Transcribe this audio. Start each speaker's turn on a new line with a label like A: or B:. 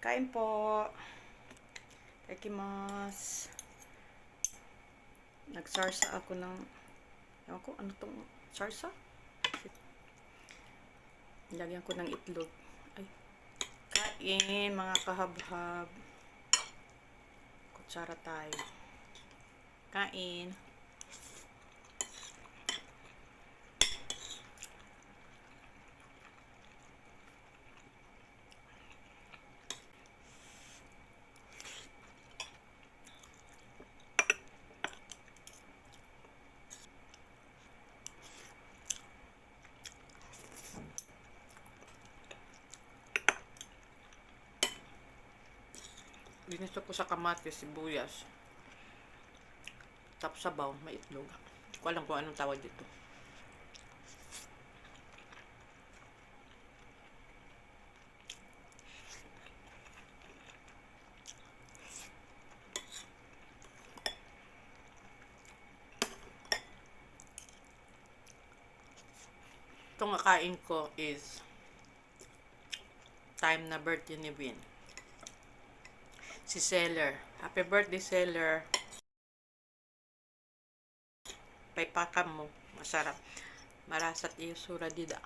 A: Kain po. Ikimasu. Nagsarsa ako ng, ewan ko, ano tong sarsa? Lagyan ko ng itlog. Ay. Kain, mga kahabhab. Kutsara tayo. Kain. Ginusto ko sa kamatis, sibuyas. Tapos sabaw, may itlog. Hindi ko alam kung anong tawag dito. Itong kakain ko is time na birthday ni Vin. Si Seller. Happy birthday, Seller. Paypakam mo. Masarap. Marasat iyo sura dida.